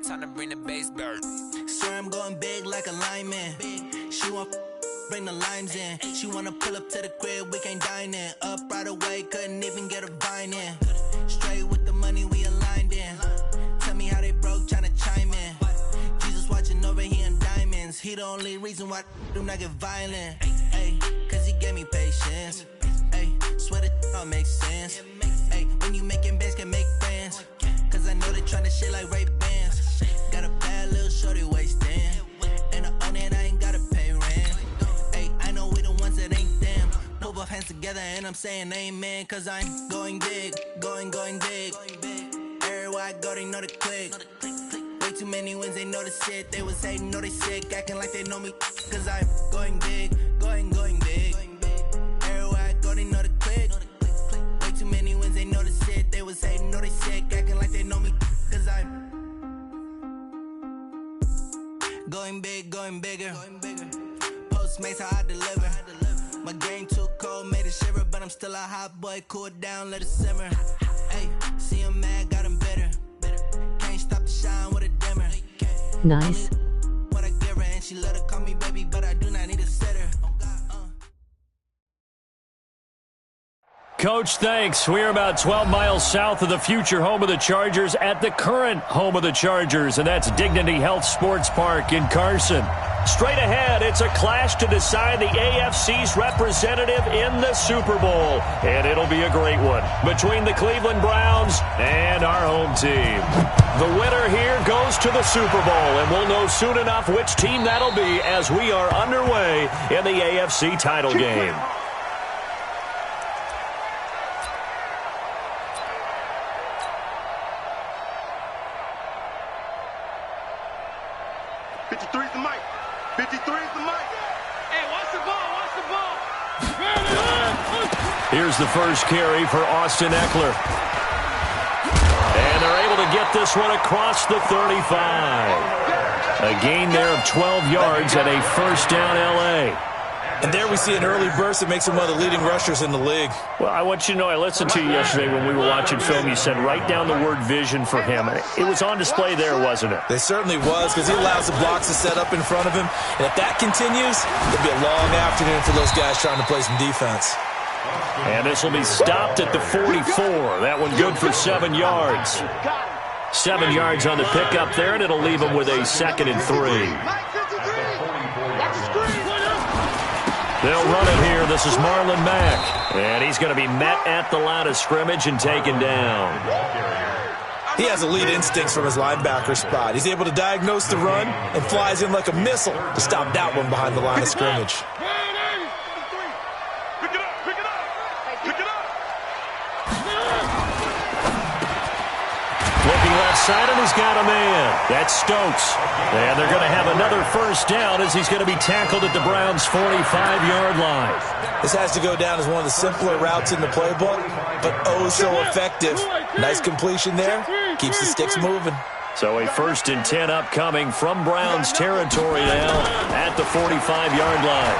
Time to bring the bass back. Swear I'm going big like a lineman. She want bring the limes in. She wanna pull up to the crib, we can't dine in. Up right away, couldn't even get a vine in. Straight with the money we aligned in. Tell me how they broke, tryna chime in. Jesus watching over here in diamonds. He the only reason why do not get violent. Ay, cause he gave me patience. Ay, swear that all makes sense. Ay, when you making bands can make friends. Cause I know they tryna shit like Ray Bans. Got a bad little shorty wasting. And I own it, I ain't gotta pay rent. Ay, I know we the ones that ain't them. Put both hands together and I'm saying amen. Cause I'm going big, going big. Everywhere I go, they know the click. Way too many wins, they know the shit. They was hating, know they sick, acting like they know me. Cause I'm going big, going big. Everywhere I go, they know the click. Way too many wins, they know the shit. They was hating, know they sick, acting like they know me. Cause I'm going big, going bigger. Postmates how I deliver. My game too cold, made it shiver. But I'm still a hot boy, cool down, let it simmer. Hey, see him mad, got him bitter. Can't stop the shine with a dimmer. Nice. What I give her, and she let her call me baby, but I do not need a sitter. Coach, thanks. We're about 12 miles south of the future home of the Chargers at the current home of the Chargers, and that's Dignity Health Sports Park in Carson. Straight ahead, it's a clash to decide the AFC's representative in the Super Bowl, and it'll be a great one between the Cleveland Browns and our home team. The winner here goes to the Super Bowl, and we'll know soon enough which team that'll be as we are underway in the AFC title game. Here's the first carry for Austin Eckler. And they're able to get this one across the 35. A gain there of 12 yards and a first down L.A. And there we see an early burst that makes him one of the leading rushers in the league. Well, I want you to know, I listened to you yesterday when we were watching film. You said write down the word vision for him. It was on display there, wasn't it? It certainly was, because he allows the blocks to set up in front of him. And if that continues, it'll be a long afternoon for those guys trying to play some defense. And this will be stopped at the 44. That one good for 7 yards. 7 yards on the pickup there, and it'll leave him with a 2nd and 3. They'll run it here. This is Marlon Mack. And he's going to be met at the line of scrimmage and taken down. He has elite instincts from his linebacker spot. He's able to diagnose the run and flies in like a missile to stop that one behind the line of scrimmage. Looking left side, and he's got a man. That's Stokes. And they're going to have another first down as he's going to be tackled at the Browns' 45-yard line. This has to go down as one of the simpler routes in the playbook, but oh so effective. Nice completion there. Keeps the sticks moving. So a 1st and 10 upcoming from Browns territory now at the 45-yard line.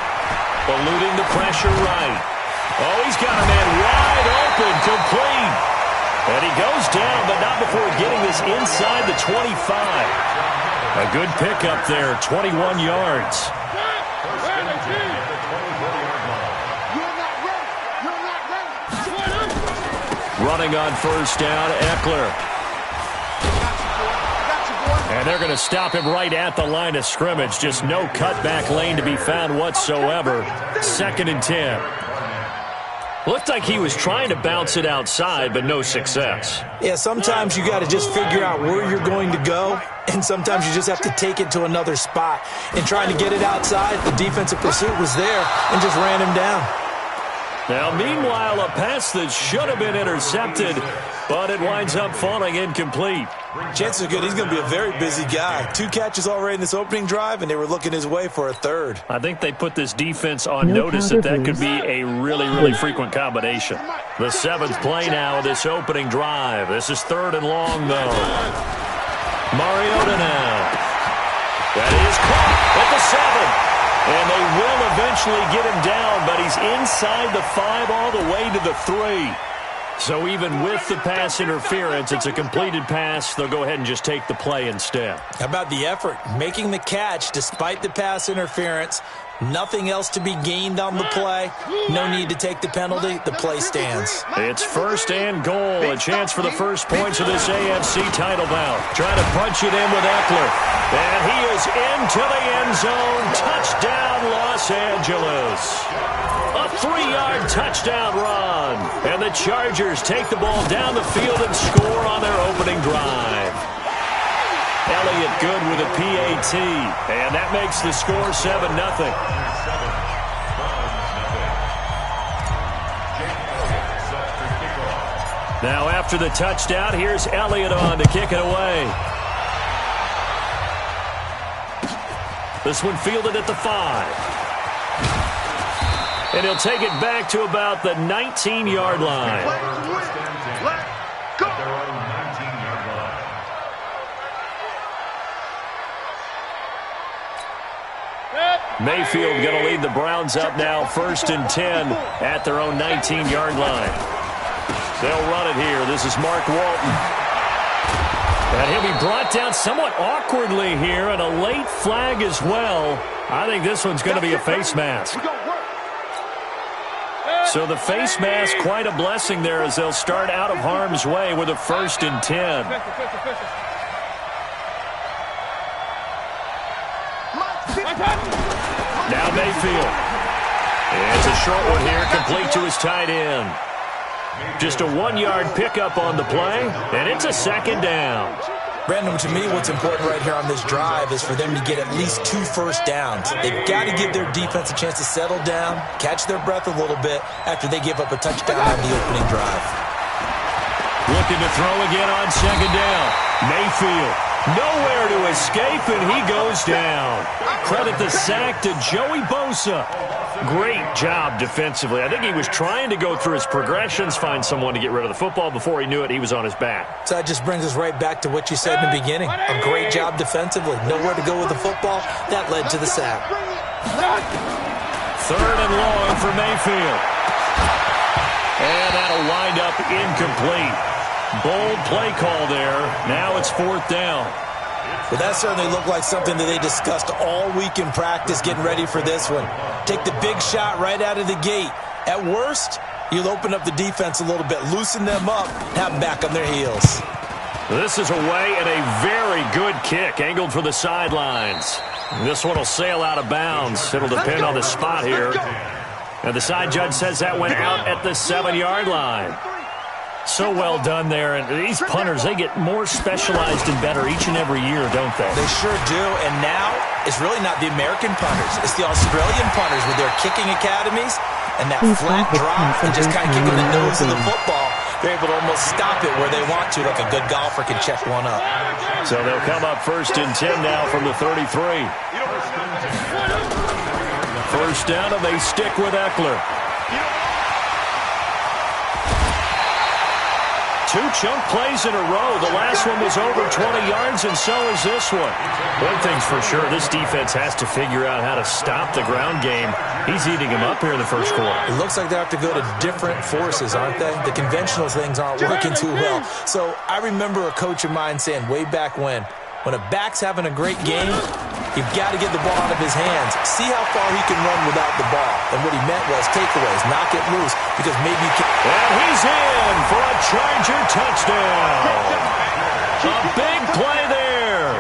Eluding the pressure right. Oh, he's got a man wide open, complete. And he goes down, but not before getting this inside the 25. A good pickup there, 21 yards. Running on first down, Eckler. And they're going to stop him right at the line of scrimmage. Just no cutback lane to be found whatsoever. 2nd and 10. Looked like he was trying to bounce it outside, but no success. Yeah, sometimes you got to just figure out where you're going to go, and sometimes you just have to take it to another spot. And trying to get it outside, the defensive pursuit was there and just ran him down. Now, meanwhile, a pass that should have been intercepted, but it winds up falling incomplete. Chances are good he's going to be a very busy guy. 2 catches already in this opening drive, and they were looking his way for a third. I think they put this defense on notice that could be a really frequent combination. The 7th play now of this opening drive. This is 3rd and long, though. Mariota now. That is caught at the 7. And they will eventually get him down, but he's inside the 5 all the way to the 3. So even with the pass interference, it's a completed pass. They'll go ahead and just take the play instead. How about the effort? Making the catch despite the pass interference. Nothing else to be gained on the play. No need to take the penalty. The play stands. It's 1st and goal. A chance for the first points of this AFC title bout. Trying to punch it in with Eckler. And he is into the end zone. Touchdown, Los Angeles. A 3-yard touchdown run. And the Chargers take the ball down the field and score on their opening drive. Elliott good with a PAT, and that makes the score 7-0. Now after the touchdown, here's Elliott on to kick it away. This one fielded at the 5. And he'll take it back to about the 19-yard line. Let's go. Mayfield going to lead the Browns up now 1st and 10 at their own 19-yard line. They'll run it here. This is Mark Walton. And he'll be brought down somewhat awkwardly here, and a late flag as well. I think this one's going to be a face mask. So the face mask, quite a blessing there as they'll start out of harm's way with a 1st and 10. Now Mayfield. It's a short one here, complete to his tight end. Just a 1-yard pickup on the play, and it's a 2nd down. Brandon, to me, what's important right here on this drive is for them to get at least 2 first downs. They've got to give their defense a chance to settle down, catch their breath a little bit after they give up a touchdown on the opening drive. Looking to throw again on 2nd down. Mayfield. Nowhere to escape, and he goes down. Credit the sack to Joey Bosa. Great job defensively. I think he was trying to go through his progressions, find someone to get rid of the football. Before he knew it, he was on his back. So that just brings us right back to what you said in the beginning. A great job defensively. Nowhere to go with the football. That led to the sack. 3rd and long for Mayfield. And that'll wind up incomplete. Bold play call there. Now it's 4th down. Well, that certainly looked like something that they discussed all week in practice getting ready for this one. Take the big shot right out of the gate. At worst, you'll open up the defense a little bit, loosen them up, have them back on their heels. This is away and a very good kick, angled for the sidelines. This one will sail out of bounds. It'll depend on the spot here. And the side judge says that went out at the 7-yard line. So well done there. And these punters, they get more specialized and better each and every year, don't they? They sure do. And now it's really not the American punters. It's the Australian punters with their kicking academies and that flat drop and just kind of kicking the nose of the football. They're able to almost stop it where they want to, like a good golfer can check one up. So they'll come up 1st and 10 now from the 33. 1st down, and they stick with Eckler. 2 chunk plays in a row. The last one was over 20 yards, and so is this one. One thing's for sure, this defense has to figure out how to stop the ground game. He's eating him up here in the 1st quarter. It looks like they have to go to different forces, aren't they? The conventional things aren't working too well. So I remember a coach of mine saying way back when a back's having a great game, you've got to get the ball out of his hands. See how far he can run without the ball. And what he meant was takeaways, knock it loose, because maybe you can. And he's in for a Charger touchdown. A big play there.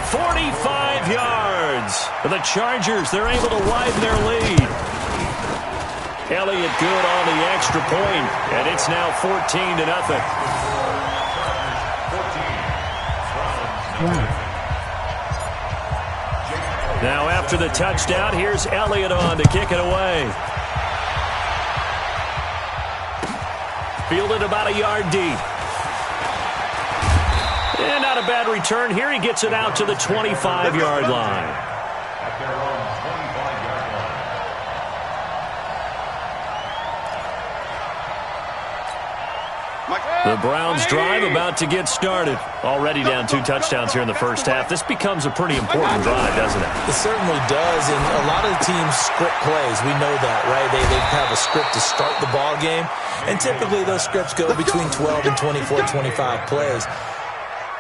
45 yards. The Chargers, they're able to widen their lead. Elliott good on the extra point, and it's now 14-0. Now after the touchdown, here's Elliott on to kick it away. Fielded about a yard deep. And not a bad return here. He gets it out to the 25-yard line. At their own 25-yard line. The Browns drive about to get started. Already down 2 touchdowns here in the first half. This becomes a pretty important drive, doesn't it? It certainly does, and a lot of the teams script plays. We know that, right? They have a script to start the ball game, and typically those scripts go between 12 and 24, 25 plays.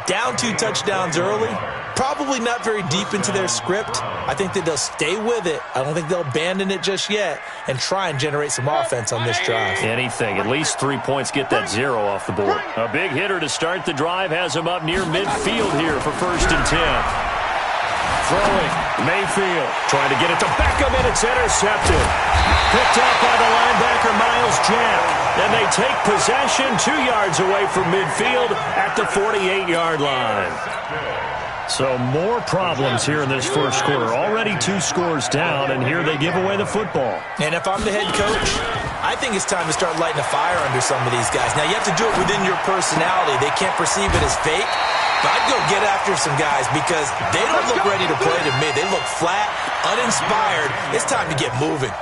Down 2 touchdowns early, probably not very deep into their script. I think that they'll stay with it. I don't think they'll abandon it just yet and try and generate some offense on this drive. Anything. At least 3 points get that 0 off the board. A big hitter to start the drive has him up near midfield here for 1st and 10. Throwing. Mayfield trying to get it to Beckham, and it's intercepted. Picked up by the linebacker, Miles Jack. And they take possession 2 yards away from midfield at the 48-yard line. So more problems here in this first quarter. Already 2 scores down, and here they give away the football. And if I'm the head coach, I think it's time to start lighting a fire under some of these guys. Now, you have to do it within your personality. They can't perceive it as fake. But I'd go get after some guys because they don't look ready to play to me. They look flat, uninspired. It's time to get moving.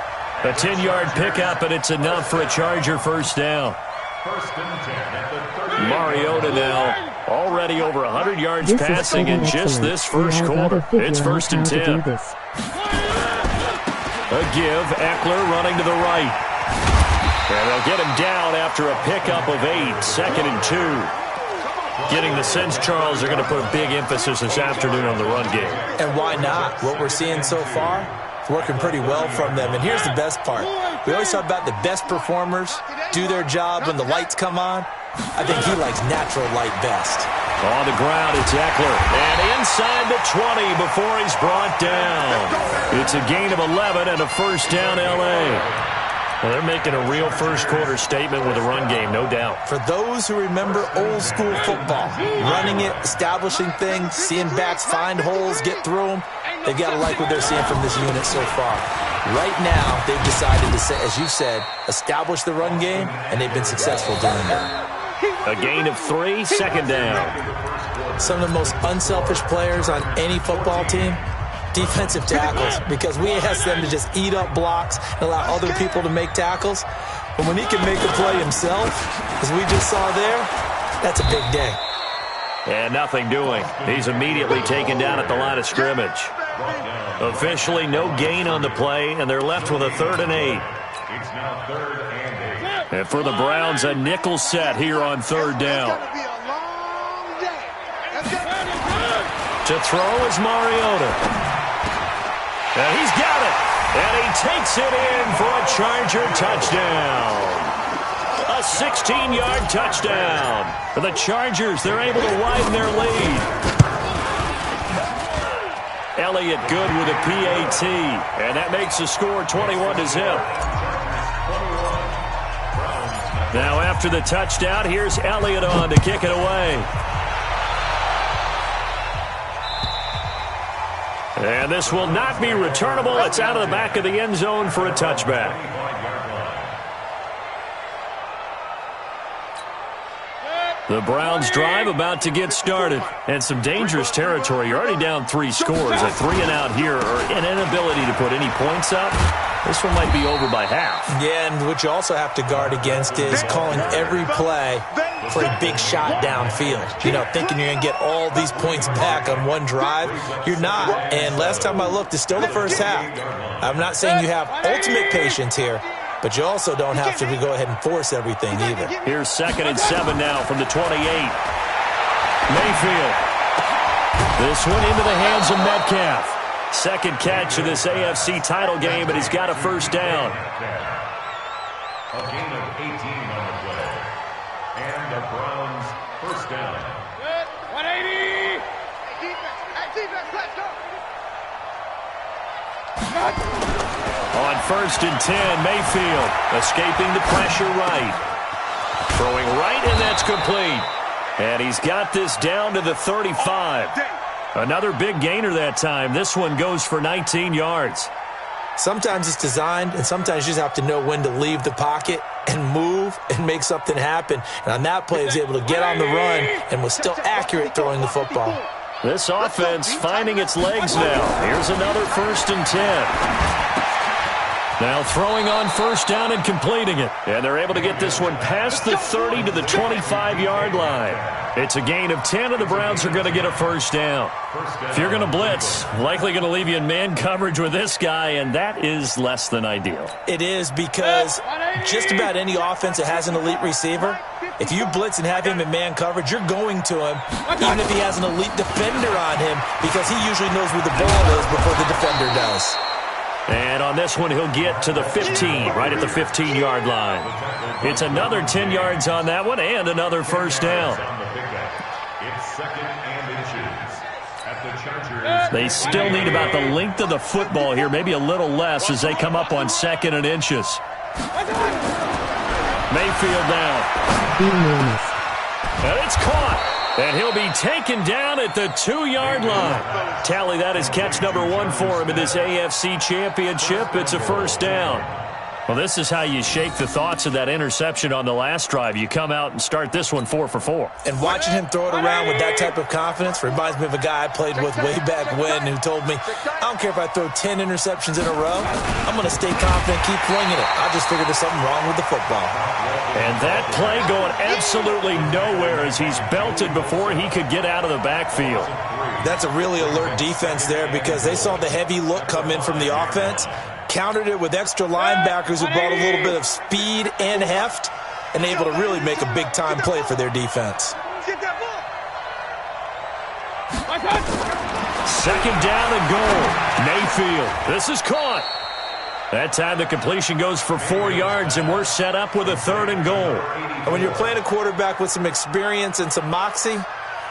A 10-yard pickup, and it's enough for a Charger first down. 1st and 10 at the 30. Mariota now already over 100 yards passing in just this first quarter. It's 1st and 10. A give, Eckler running to the right. And they'll get him down after a pickup of 8, 2nd and 2. Getting the sense, Charles, they're going to put a big emphasis this afternoon on the run game. And why not? What we're seeing so far, it's working pretty well from them. And here's the best part. We always talk about the best performers do their job when the lights come on. I think he likes natural light best. On the ground, it's Eckler. And inside the 20 before he's brought down. It's a gain of 11 and a first down, L.A. Well, they're making a real first-quarter statement with a run game, no doubt. For those who remember old-school football, running it, establishing things, seeing backs find holes, get through them, they've got to like what they're seeing from this unit so far. Right now, they've decided to, as you said, establish the run game, and they've been successful doing it. A gain of 3, 2nd down. Some of the most unselfish players on any football team, defensive tackles, because we ask them to just eat up blocks and allow other people to make tackles. But when he can make a play himself, as we just saw there, that's a big day. And nothing doing. He's immediately taken down at the line of scrimmage. Officially no gain on the play, and they're left with a 3rd and 8. It's now 3rd and 8. And for the Browns, a nickel set here on 3rd down. To throw is Mariota. And he's got it. And he takes it in for a Charger touchdown. A 16-yard touchdown. For the Chargers, they're able to widen their lead. Elliott good with a PAT. And that makes the score 21-0. Now after the touchdown, here's Elliott on to kick it away. And this will not be returnable. It's out of the back of the end zone for a touchback. The Browns drive about to get started. And some dangerous territory. You're already down 3 scores. A 3 and out here, or an inability to put any points up. This one might be over by half. Yeah, and what you also have to guard against is calling every play for a big shot downfield. You know, thinking you're going to get all these points back on one drive. You're not. And last time I looked, it's still the first half. I'm not saying you have ultimate patience here, but you also don't have to go ahead and force everything either. Here's 2nd and 7 now from the 28. Mayfield. This one into the hands of Metcalf. 2nd catch of this AFC title game, and he's got a first down. A gain of 18 on the play. And the Browns first down. 180. Defense, let's go. On 1st and 10, Mayfield escaping the pressure right. Throwing right, and that's complete. And he's got this down to the 35. Another big gainer that time. This one goes for 19 yards. Sometimes it's designed, and sometimes you just have to know when to leave the pocket. and move and make something happen. And on that play, he was able to get on the run and was still accurate throwing the football. This offense finding its legs now. Here's another 1st and 10. Now throwing on 1st down and completing it. And they're able to get this one past the 30 to the 25-yard line. It's a gain of 10, and the Browns are going to get a 1st down. If you're going to blitz, likely going to leave you in man coverage with this guy, and that is less than ideal. It is, because just about any offense that has an elite receiver, if you blitz and have him in man coverage, you're going to him, even if he has an elite defender on him, because he usually knows where the ball is before the defender does. And on this one, he'll get to the 15, right at the 15-yard line. It's another 10 yards on that one and another 1st down. It's 2nd and inches at the Chargers. They still need about the length of the football here, maybe a little less as they come up on 2nd and inches. Mayfield down. And it's caught. And he'll be taken down at the 2-yard line. Tally, that is catch number 1 for him in this AFC Championship. It's a 1st down. Well, this is how you shake the thoughts of that interception on the last drive. You come out and start this one 4 for 4. And watching him throw it around with that type of confidence reminds me of a guy I played with way back when who told me, I don't care if I throw 10 interceptions in a row, I'm going to stay confident, keep winging it. I just figured there's something wrong with the football. And that play going absolutely nowhere as he's belted before he could get out of the backfield. That's a really alert defense there, because they saw the heavy look come in from the offense, countered it with extra linebackers who brought a little bit of speed and heft, and able to really make a big-time play for their defense. 2nd down and goal. Mayfield. This is caught. That time the completion goes for 4 yards, and we're set up with a 3rd and goal. And when you're playing a quarterback with some experience and some moxie,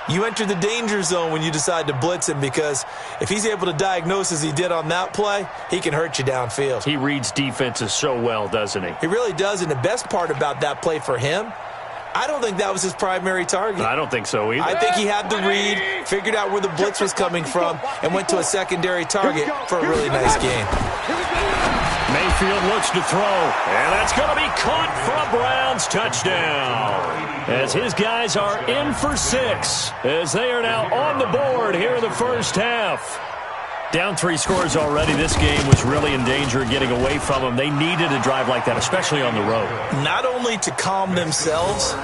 you enter the danger zone when you decide to blitz him, because if he's able to diagnose as he did on that play, he can hurt you downfield. He reads defenses so well, doesn't he? He really does, and the best part about that play for him, I don't think that was his primary target. I don't think so either. I think he had the read, figured out where the blitz was coming from, and went to a secondary target for a really nice game. Mayfield looks to throw, and that's going to be caught for a Browns touchdown. As his guys are in for 6, as they are now on the board here in the 1st half. Down 3 scores already. This game was really in danger of getting away from them. They needed a drive like that, especially on the road. Not only to calm themselves,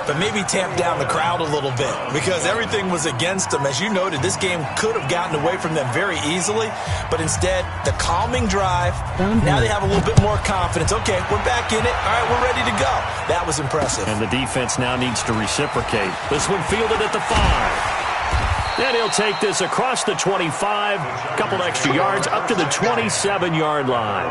but maybe tamp down the crowd a little bit, because everything was against them. As you noted, this game could have gotten away from them very easily, but instead, the calming drive, now they have a little bit more confidence. Okay, we're back in it. All right, we're ready to go. That was impressive. And the defense now needs to reciprocate. This one fielded at the 5. And he'll take this across the 25, a couple extra yards, up to the 27-yard line.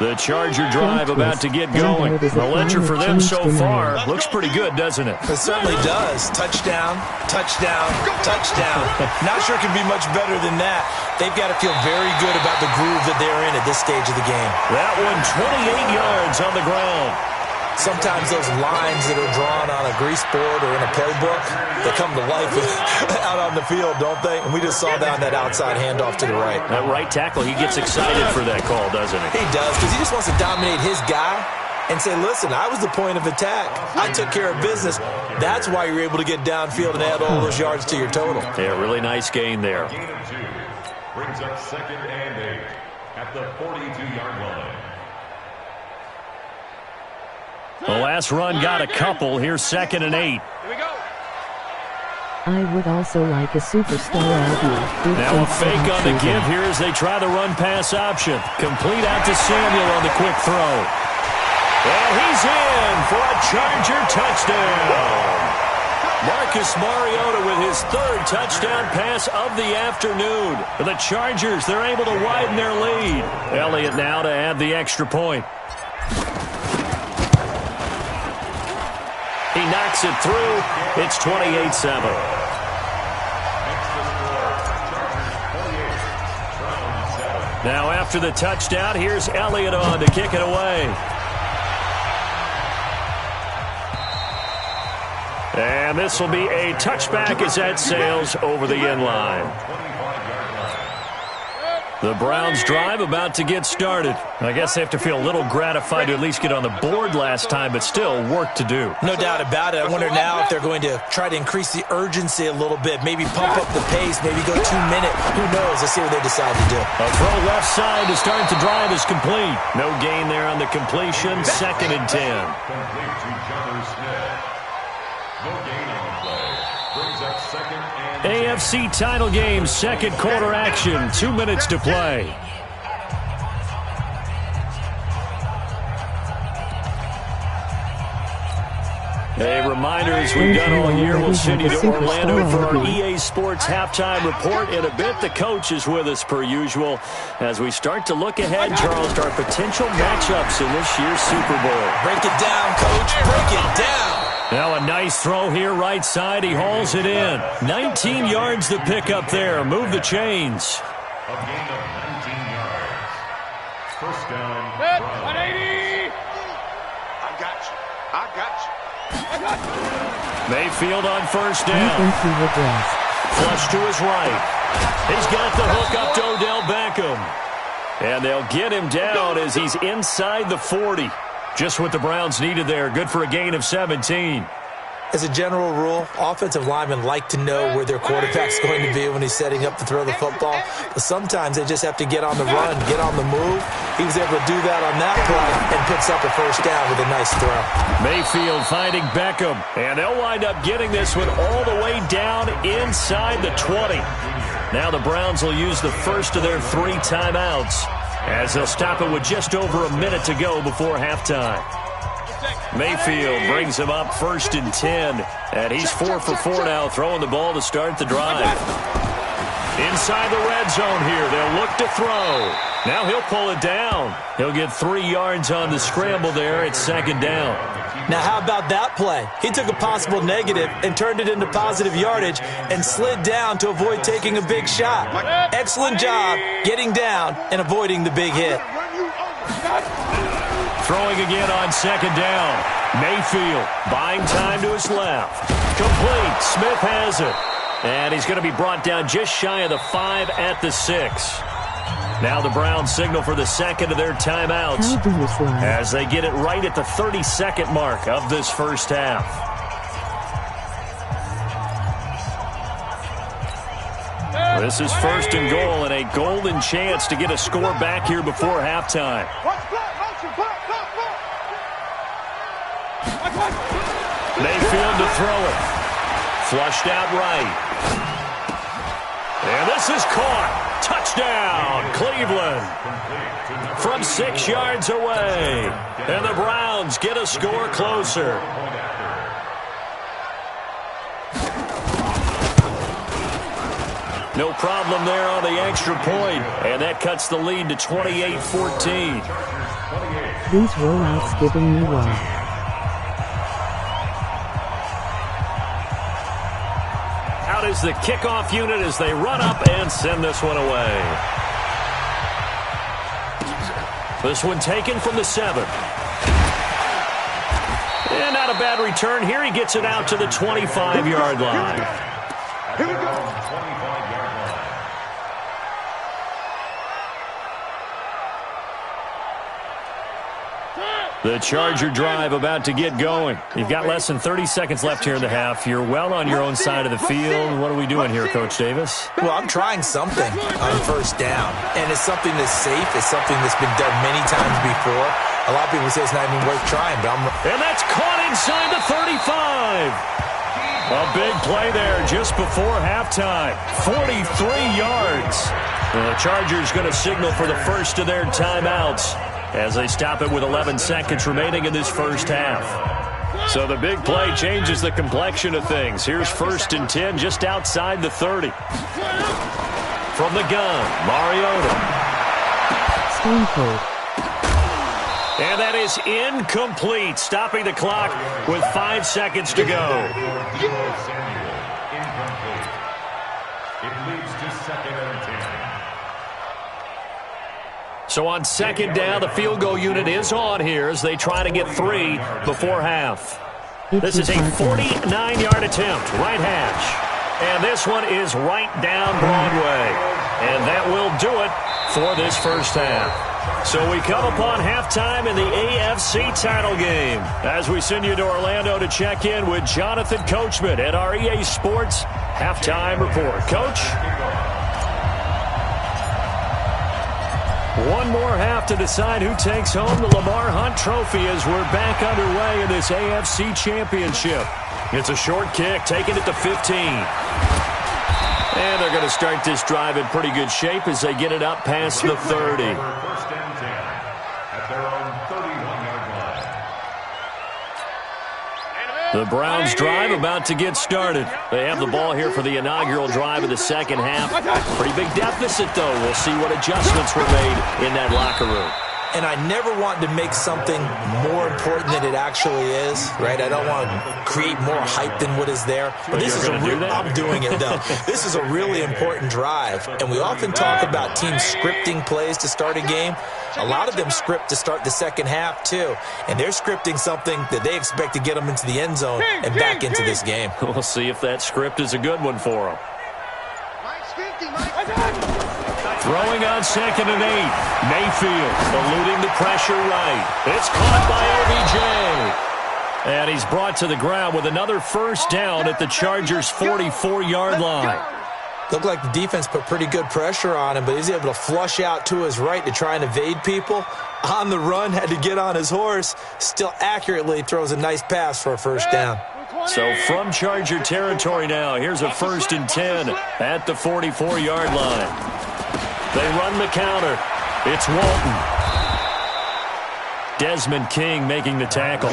The Charger drive about to get going. The ledger for them so far looks pretty good, doesn't it? It certainly does. Touchdown, touchdown, touchdown. Not sure it can be much better than that. They've got to feel very good about the groove that they're in at this stage of the game. That one 28 yards on the ground. Sometimes those lines that are drawn on a grease board or in a playbook, they come to life out on the field, don't they? And we just saw that on that outside handoff to the right. That right tackle, he gets excited for that call, doesn't he? He does, because he just wants to dominate his guy and say, listen, I was the point of attack. I took care of business. That's why you're able to get downfield and add all those yards to your total. Yeah, really nice gain there. Gain of 2 brings up 2nd and 8 at the 42-yard line. The last run got a couple. Here's 2nd and 8. Here we go. I would also like a superstar ID. Now a fake on the give here as they try the run-pass option. Complete out to Samuel on the quick throw. And he's in for a Charger touchdown. Marcus Mariota with his 3rd touchdown pass of the afternoon. For the Chargers, they're able to widen their lead. Elliott now to add the extra point. He knocks it through. It's 28-7. Now after the touchdown, here's Elliott on to kick it away. And this will be a touchback as that sails over the end line. The Browns drive about to get started. I guess they have to feel a little gratified to at least get on the board last time, but still work to do. No doubt about it. I wonder now if they're going to try to increase the urgency a little bit, maybe pump up the pace, maybe go 2 minute. Who knows? Let's see what they decide to do. A throw left side to start the drive is complete. No gain there on the completion. 2nd and 10. Complete to John Smith. No gain on the play. Brings up 2nd and 10. AFC title game, 2nd quarter action. 2 minutes to play. A reminder, as we've done all year, we'll send you to Orlando for our EA Sports halftime report. In a bit, the coach is with us per usual as we start to look ahead, Charles, to our potential matchups in this year's Super Bowl. Break it down, Coach. Break it down. Now a nice throw here, right side. He hauls it in. 19 yards to pick up there. Move the chains. A gain of 19 yards. First down. 180. I got you. I got you. Mayfield on first I down. think he regrets. Flush to his right. He's got the hook up to Odell Beckham. And they'll get him down as he's inside the 40. Just what the Browns needed there. Good for a gain of 17. As a general rule, offensive linemen like to know where their quarterback's going to be when he's setting up to throw the football. But sometimes they just have to get on the run, get on the move. He was able to do that on that play and picks up a first down with a nice throw. Mayfield finding Beckham. And they'll wind up getting this one all the way down inside the 20. Now the Browns will use the first of their 3 timeouts as they'll stop it with just over a minute to go before halftime. Mayfield brings him up 1st and 10. And he's 4 for 4 now, throwing the ball to start the drive. Inside the red zone here, they'll look to throw. Now he'll pull it down. He'll get 3 yards on the scramble there at 2nd down. Now how about that play? He took a possible negative and turned it into positive yardage and slid down to avoid taking a big shot. Excellent job getting down and avoiding the big hit. Throwing again on 2nd down. Mayfield buying time to his left. Complete. Smith has it. And he's going to be brought down just shy of the 5 at the 6. Now the Browns signal for the 2nd of their timeouts How do you slide? as they get it right at the 32nd mark of this first half. This is 1st and goal and a golden chance to get a score back here before halftime. Mayfield to throw it. Flushed out right. And this is caught. Touchdown, Cleveland. From 6 yards away. And the Browns get a score closer. No problem there on the extra point. And that cuts the lead to 28-14. These rollouts giving me life. Out is the kickoff unit as they run up and send this one away. This one taken from the 7. And not a bad return here. He gets it out to the 25-yard line. Here we go. 25-yard line. The Charger drive about to get going. You've got less than 30 seconds left here in the half. You're well on your own side of the field. What are we doing here, Coach Davis? Well, I'm trying something on first down, and it's something that's safe. It's something that's been done many times before. A lot of people say it's not even worth trying, but And that's caught inside the 35. A big play there just before halftime. 43 yards. And the Chargers going to signal for the first of their timeouts as they stop it with 11 seconds remaining in this first half. So the big play changes the complexion of things. Here's 1st and 10 just outside the 30. From the gun, Mariota. Stone cold. And that is incomplete, stopping the clock with 5 seconds to go. Samuel, incomplete. It leads to 2nd and 10. So on 2nd down, the field goal unit is on here as they try to get 3 before half. This is a 49-yard attempt, right hash. And this one is right down Broadway. And that will do it for this first half. So we come upon halftime in the AFC title game as we send you to Orlando to check in with Jonathan Coachman at our EA Sports Halftime Report. Coach? One more half to decide who takes home the Lamar Hunt Trophy as we're back underway in this AFC Championship. It's a short kick, taking it to 15. And they're going to start this drive in pretty good shape as they get it up past the 30. First and 10 at their own 31-yard line. The Browns drive about to get started. They have the ball here for the inaugural drive of the second half. Pretty big deficit, though. We'll see what adjustments were made in that locker room. And I never want to make something more important than it actually is, right? I don't want to create more hype than what is there. But this is I'm doing it, though. This is a really important drive. And we often talk about teams scripting plays to start a game. A lot of them script to start the second half, too. And they're scripting something that they expect to get them into the end zone and back into this game. We'll see if that script is a good one for them. Throwing on 2nd and 8. Mayfield eluding the pressure right. It's caught by OBJ. And he's brought to the ground with another first down at the Chargers' 44-yard line. Looked like the defense put pretty good pressure on him, but he's able to flush out to his right to try and evade people. On the run, had to get on his horse. Still accurately throws a nice pass for a first down. So from Charger territory now, here's a 1st and 10 at the 44-yard line. They run the counter. It's Walton. Desmond King making the tackle.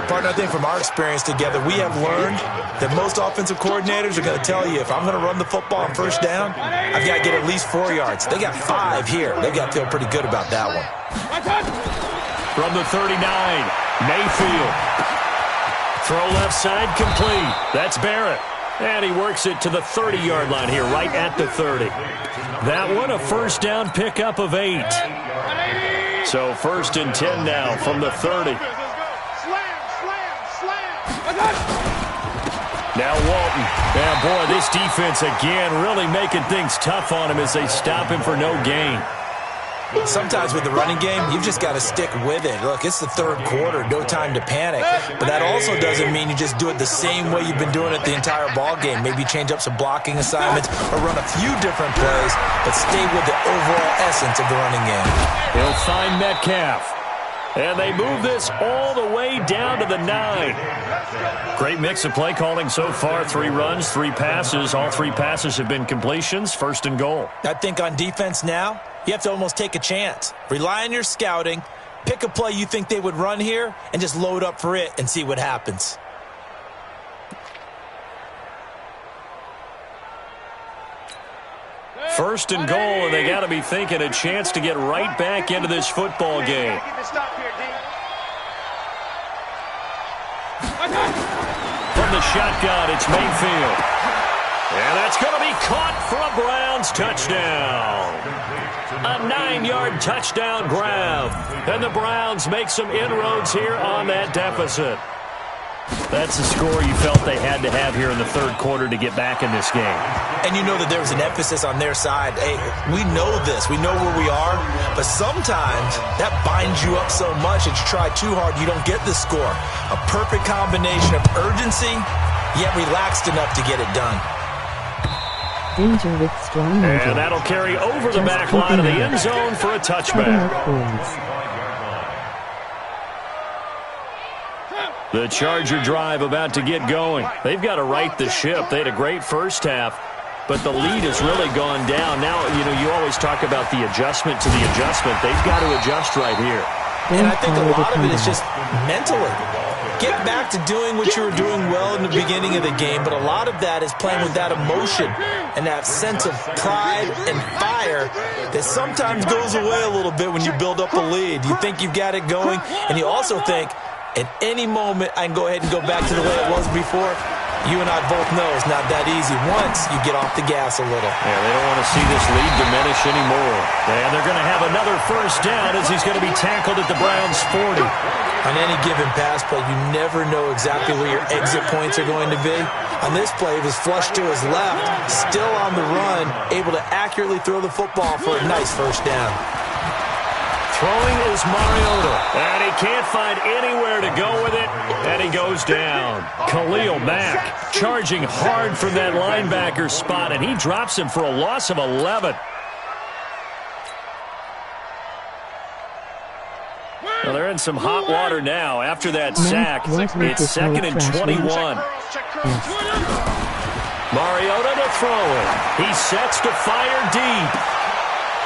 Partner, I think from our experience together, we have learned that most offensive coordinators are going to tell you, if I'm going to run the football on first down, I've got to get at least 4 yards. They got 5 here. They've got to feel pretty good about that one. From the 39, Mayfield. Throw left side complete. That's Barrett. And he works it to the 30-yard line here, right at the 30. That one, a first down pickup of 8. So 1st and 10 now from the 30. Now Walton. Yeah, boy, this defense again really making things tough on him as they stop him for no gain. Sometimes with the running game, you've just got to stick with it. Look, it's the 3rd quarter, no time to panic. But that also doesn't mean you just do it the same way you've been doing it the entire ball game. Maybe change up some blocking assignments or run a few different plays, but stay with the overall essence of the running game. He'll find Metcalf. And they move this all the way down to the 9. Great mix of play calling so far. 3 runs, 3 passes. All 3 passes have been completions. 1st and goal. I think on defense now, you have to almost take a chance. Rely on your scouting. Pick a play you think they would run here and just load up for it and see what happens. First and goal, and they got to be thinking a chance to get right back into this football game. From the shotgun, it's Mayfield. And that's going to be caught for a Browns touchdown. A 9-yard touchdown grab. And the Browns make some inroads here on that deficit. That's the score you felt they had to have here in the 3rd quarter to get back in this game. And you know that there was an emphasis on their side. Hey, we know this. We know where we are. But sometimes that binds you up so much that you try too hard, you don't get the score. A perfect combination of urgency, yet relaxed enough to get it done. Danger with strong motor. And that'll carry over the back line of the end zone for a touchback. The Charger drive about to get going. They've got to right the ship. They had a great first half, but the lead has really gone down. Now, you always talk about the adjustment to the adjustment. They've got to adjust right here. And I think a lot of it is just mentally. Get back to doing what you were doing well in the beginning of the game, but a lot of that is playing with that emotion and that sense of pride and fire that sometimes goes away a little bit when you build up a lead. You think you've got it going, and you also think, at any moment, I can go ahead and go back to the way it was before. You and I both know it's not that easy once you get off the gas a little. Yeah, they don't want to see this lead diminish anymore. And they're going to have another first down as he's going to be tackled at the Browns' 40. On any given pass play, you never know exactly where your exit points are going to be. On this play, it was flushed to his left, still on the run, able to accurately throw the football for a nice first down. Throwing is Mariota, and he can't find anywhere to go with it, and he goes down. Khalil Mack charging hard from that linebacker spot, and he drops him for a loss of 11. Well, they're in some hot water now. After that sack, it's 2nd and 21. Mariota to throw it. He sets to fire deep.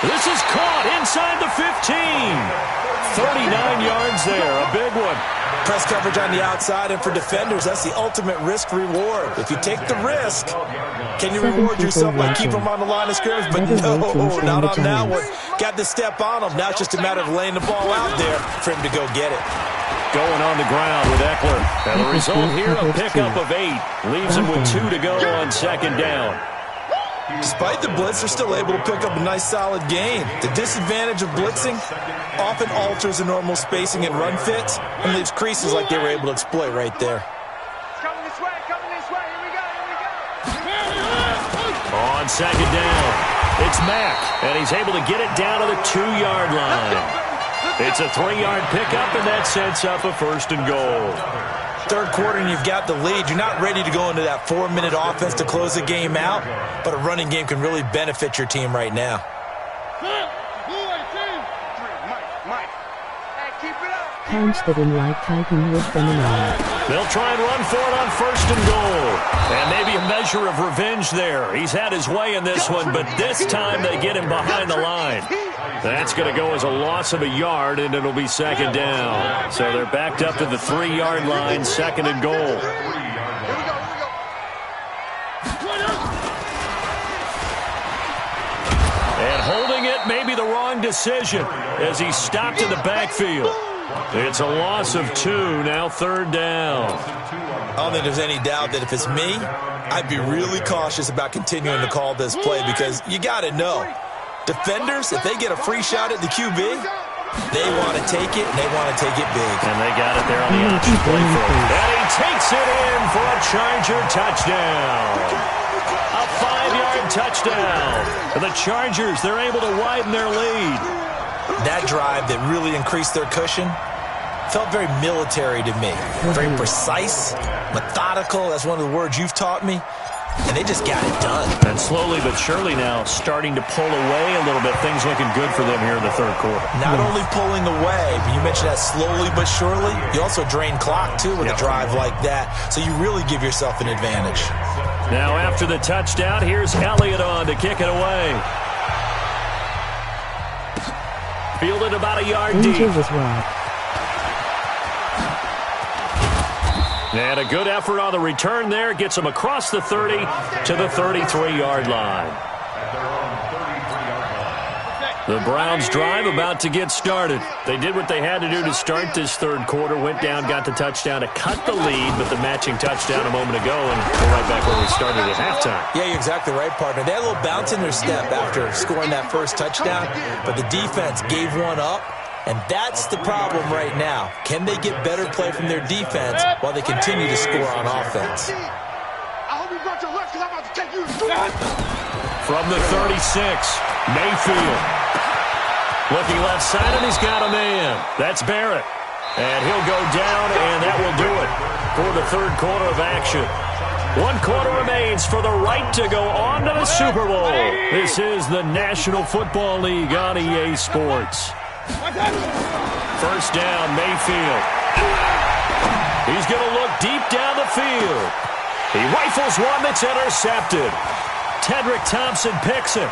This is caught inside the 15. 39 yards there, a big one. Press coverage on the outside, and for defenders, that's the ultimate risk-reward. If you take the risk, can you reward yourself by keeping them on the line of scrimmage? But no, not on that one. Got the step on him. Now it's just a matter of laying the ball out there for him to go get it. Going on the ground with Eckler. And the result here, a pickup of 8. Leaves him with 2 to go on 2nd down. Despite the blitz, they're still able to pick up a nice, solid gain. The disadvantage of blitzing often alters the normal spacing and run fits and leaves creases like they were able to exploit right there. Coming this way, here we go. On 2nd down, it's Mack, and he's able to get it down to the 2-yard line. It's a 3-yard pickup, and that sets up a 1st and goal. Third quarter and you've got the lead. You're not ready to go into that 4-minute offense to close the game out, but a running game can really benefit your team right now. Punch that in like typing with them and They'll try and run for it on 1st and goal. And maybe a measure of revenge there. He's had his way in this one, but this time they get him behind the line. That's going to go as a loss of a yard, and it'll be 2nd down. So they're backed up to the 3-yard line, 2nd and goal. And holding it may be the wrong decision as he's stopped in the backfield. It's a loss of 2, now 3rd down. I don't think there's any doubt that if it's me, I'd be really cautious about continuing to call this play because you got to know. Defenders, if they get a free shot at the QB, they want to take it, and they want to take it big. And they got it there on the option play for him. And he takes it in for a Charger touchdown. A 5-yard touchdown. And the Chargers, they're able to widen their lead. That drive that really increased their cushion felt very military to me. Very precise, methodical. That's one of the words you've taught me. And they just got it done. And slowly but surely now starting to pull away a little bit. Things looking good for them here in the 3rd quarter. Not only pulling away, but you mentioned that slowly but surely. You also drain clock, too, with a drive like that. So you really give yourself an advantage. Now after the touchdown, here's Elliott on to kick it away. Fielded about a yard deep. And a good effort on the return there. Gets him across the 30 to the 33-yard line. The Browns drive about to get started. They did what they had to do to start this 3rd quarter. Went down, got the touchdown to cut the lead, but the matching touchdown a moment ago, and we're right back where we started at halftime. Yeah, you're exactly right, partner. They had a little bounce in their step after scoring that first touchdown, but the defense gave one up. And that's the problem right now. Can they get better play from their defense while they continue to score on offense? I hope you brought your left because I'm about to take you. From the 36, Mayfield. Looking left side, and he's got a man. That's Barrett. And he'll go down, and that will do it for the 3rd quarter of action. 1 quarter remains for the right to go on to the Super Bowl. This is the National Football League on EA Sports. 1st down, Mayfield. He's going to look deep down the field. He rifles one that's intercepted. Tedrick Thompson picks it.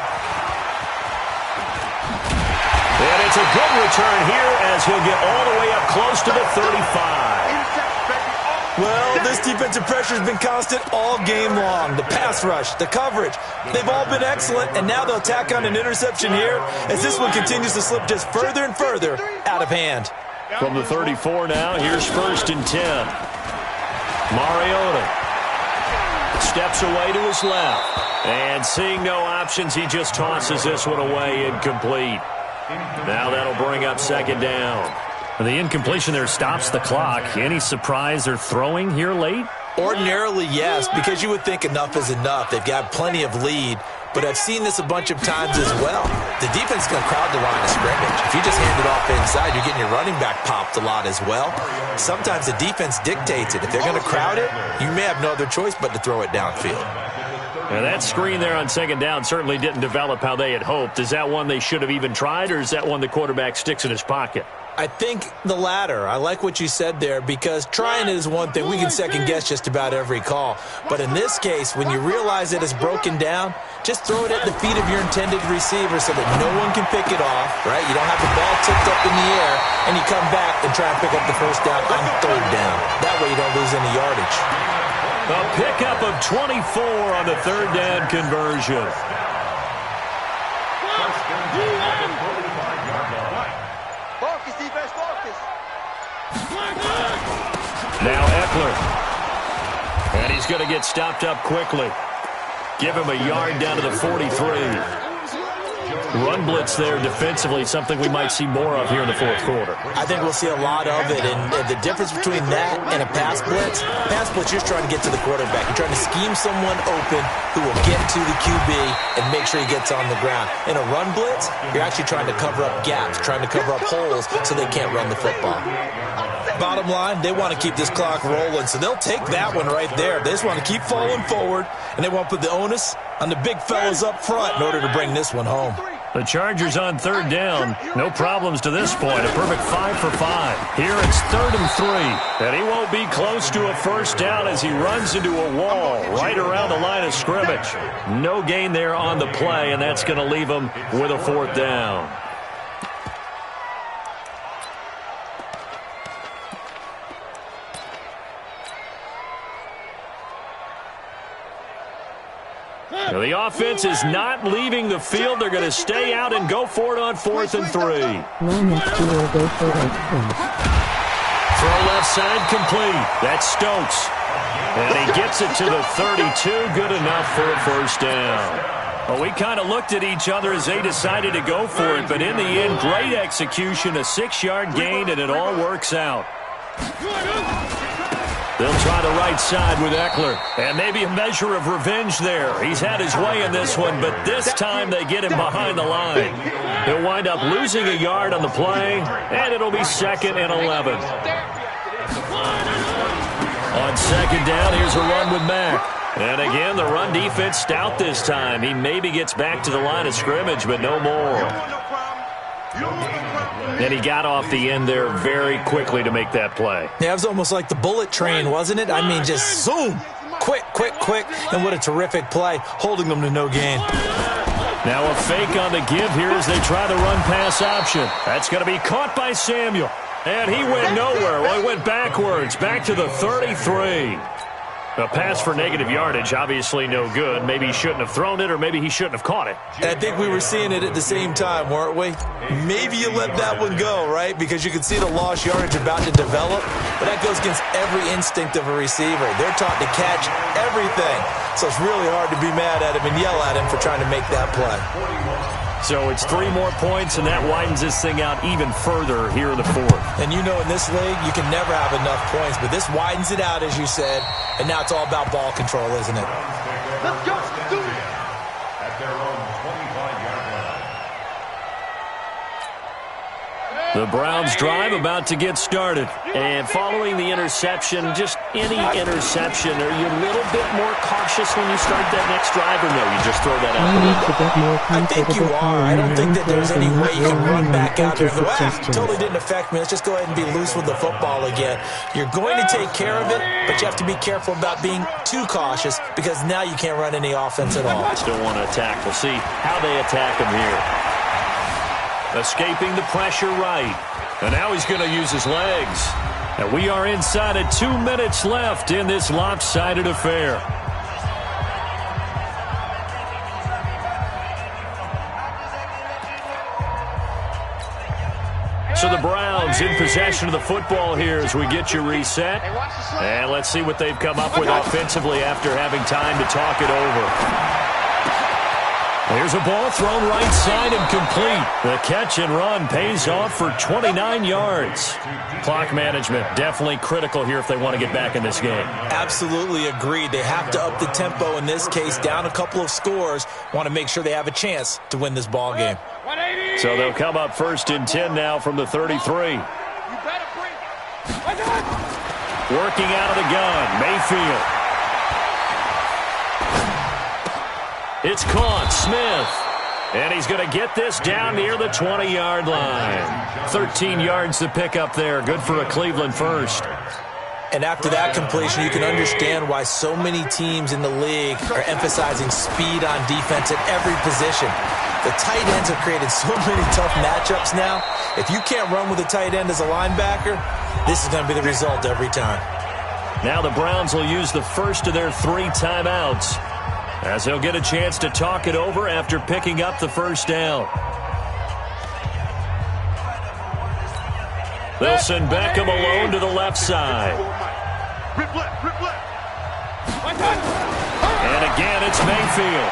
And it's a good return here as he'll get all the way up close to the 35. Well, this defensive pressure has been constant all game long. The pass rush, the coverage, they've all been excellent, and now they'll tack on an interception here as this one continues to slip just further and further out of hand. From the 34 now, here's 1st and 10. Mariota. Steps away to his left. And seeing no options, he just tosses this one away, incomplete. Now that'll bring up second down. The incompletion there stops the clock. Any surprise they're throwing here late? Ordinarily, yes, because you would think enough is enough. They've got plenty of lead, but I've seen this a bunch of times as well. The defense is going to crowd the line of scrimmage. If you just hand it off inside, you're getting your running back popped a lot as well. Sometimes the defense dictates it. If they're going to crowd it, you may have no other choice but to throw it downfield. Now that screen there on second down certainly didn't develop how they had hoped. Is that one they should have even tried, or is that one the quarterback sticks in his pocket? I think the latter. I like what you said there, because trying it is one thing. We can second-guess just about every call. But in this case, when you realize it is broken down, just throw it at the feet of your intended receiver so that no one can pick it off, right? You don't have the ball tipped up in the air, and you come back and try and pick up the first down on third down. That way you don't lose any yardage. A pickup of 24 on the third down conversion. Now Eckler. And he's going to get stopped up quickly. Give him a yard down to the 43. Run blitz there defensively, something we might see more of here in the fourth quarter. I think we'll see a lot of it, and the difference between that and a pass blitz, you're just trying to get to the quarterback. You're trying to scheme someone open who will get to the QB and make sure he gets on the ground. In a run blitz, you're actually trying to cover up gaps, trying to cover up holes so they can't run the football. Bottom line, they want to keep this clock rolling, so they'll take that one right there. They just want to keep falling forward, and they want to put the onus on the big fellas up front in order to bring this one home. The Chargers on third down. No problems to this point. A perfect 5 for 5. Here it's 3rd and 3. And he won't be close to a first down as he runs into a wall right around the line of scrimmage. No gain there on the play, and that's going to leave him with a 4th down. Now the offense is not leaving the field. They're going to stay out and go for it on 4th and 3. Long after will go for 8 points. Throw left side complete. That's Stokes. And he gets it to the 32. Good enough for a first down. Well, we kind of looked at each other as they decided to go for it. But in the end, great execution, a 6-yard gain, and it all works out. They'll try the right side with Eckler. And maybe a measure of revenge there. He's had his way in this one, but this time they get him behind the line. He'll wind up losing a yard on the play, and it'll be 2nd and 11. On second down, here's a run with Mack. And again, the run defense stout this time. He maybe gets back to the line of scrimmage, but no more. And he got off the end there very quickly to make that play. Yeah, it was almost like the bullet train, wasn't it? I mean, just zoom. Quick, quick, quick. And what a terrific play, holding them to no gain. Now a fake on the give here as they try the run-pass option. That's going to be caught by Samuel. And he went nowhere. Well, he went backwards, back to the 33. A pass for negative yardage, obviously no good. Maybe he shouldn't have thrown it, or maybe he shouldn't have caught it. I think we were seeing it at the same time, weren't we? Maybe you let that one go, right? Because you can see the lost yardage about to develop. But that goes against every instinct of a receiver. They're taught to catch everything. So it's really hard to be mad at him and yell at him for trying to make that play. So it's 3 more points, and that widens this thing out even further here in the 4th. And you know in this league, you can never have enough points, but this widens it out, as you said, and now it's all about ball control, isn't it? Let's go. Do it. At their own 25-yard line. The Browns drive about to get started. And following the interception, just any interception, are you a little bit more cautious when you start that next drive, or no, you just throw that out? I need to get more I think you are. I don't think that there's any way you can run back out there and go, totally didn't affect me. Let's just go ahead and be loose with the football again. You're going to take care of it, but you have to be careful about being too cautious because now you can't run any offense at all. Still want to attack. We'll see how they attack him here. Escaping the pressure right. And now he's going to use his legs. And we are inside of 2 minutes left in this lopsided affair. So the Browns in possession of the football here as we get you reset. And let's see what they've come up with offensively after having time to talk it over. Here's a ball thrown right side and complete. The catch and run pays off for 29 yards. Clock management definitely critical here if they want to get back in this game. Absolutely agreed. They have to up the tempo in this case, down a couple of scores. Want to make sure they have a chance to win this ball game. So they'll come up 1st and 10 now from the 33. Working out of the gun, Mayfield. It's caught, Smith. And he's going to get this down near the 20-yard line. 13 yards to pick up there. Good for a Cleveland first. And after that completion, you can understand why so many teams in the league are emphasizing speed on defense at every position. The tight ends have created so many tough matchups now. If you can't run with a tight end as a linebacker, this is going to be the result every time. Now the Browns will use the first of their 3 timeouts, as they'll get a chance to talk it over after picking up the first down. They'll send Beckham alone to the left side. And again, it's Mayfield.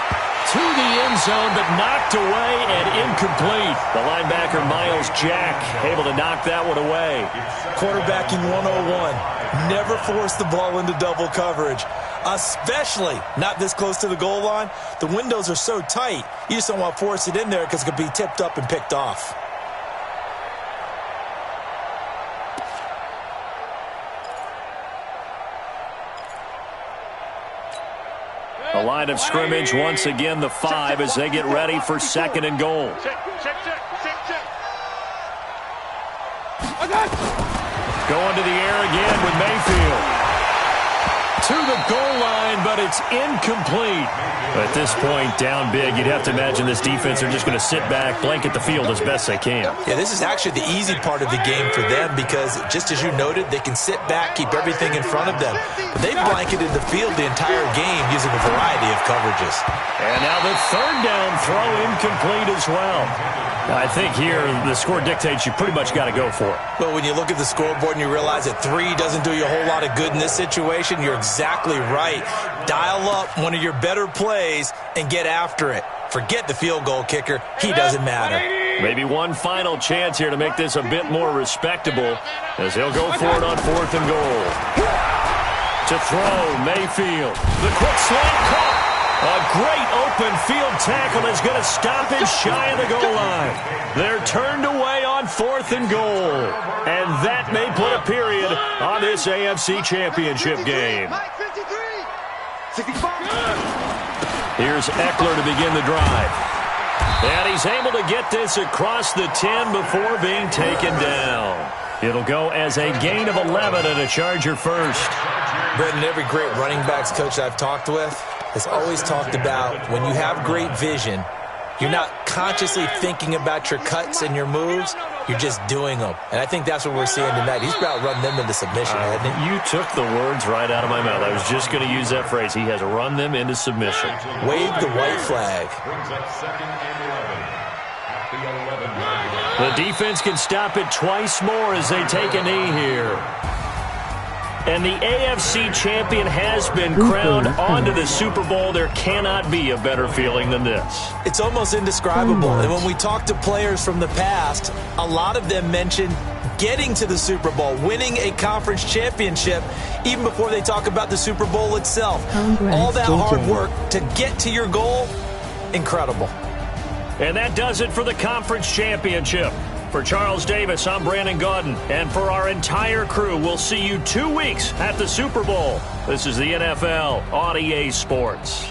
To the end zone, but knocked away and incomplete. The linebacker, Miles Jack, able to knock that one away. Quarterbacking 101. Never force the ball into double coverage, especially not this close to the goal line. The windows are so tight, you just don't want to force it in there because it could be tipped up and picked off. The line of scrimmage, once again, the 5 as they get ready for 2nd and goal. Going to the air again with Mayfield. To the goal line, but it's incomplete. At this point, down big, you'd have to imagine this defense are just going to sit back, blanket the field as best they can. Yeah, this is actually the easy part of the game for them because, just as you noted, they can sit back, keep everything in front of them. But they've blanketed the field the entire game using a variety of coverages. And now the 3rd down throw incomplete as well. I think here the score dictates you pretty much got to go for it. But when you look at the scoreboard and you realize that 3 doesn't do you a whole lot of good in this situation, you're exactly right. Dial up one of your better plays and get after it. Forget the field goal kicker. He doesn't matter. Maybe one final chance here to make this a bit more respectable as he'll go for it on 4th and goal. To throw, Mayfield. The quick slant caught. A great open field tackle is going to stop him shy of the goal line. They're turned away on 4th and goal. And that may put a period on this AFC Championship game. Here's Eckler to begin the drive. And he's able to get this across the 10 before being taken down. It'll go as a gain of 11 and a Charger first. Brendan, every great running backs coach I've talked with has always talked about when you have great vision, you're not consciously thinking about your cuts and your moves, you're just doing them. And I think that's what we're seeing tonight. He's about run them into submission, hasn't he? You took the words right out of my mouth. I was just going to use that phrase. He has run them into submission. Wave the white flag. The defense can stop it twice more as they take a knee here. And the AFC champion has been crowned onto the Super Bowl. There cannot be a better feeling than this. It's almost indescribable. And when we talk to players from the past, a lot of them mention getting to the Super Bowl, winning a conference championship, even before they talk about the Super Bowl itself. All that hard work to get to your goal, incredible. And that does it for the conference championship. For Charles Davis, I'm Brandon Gaudin. And for our entire crew, we'll see you 2 weeks at the Super Bowl. This is the NFL on EA Sports.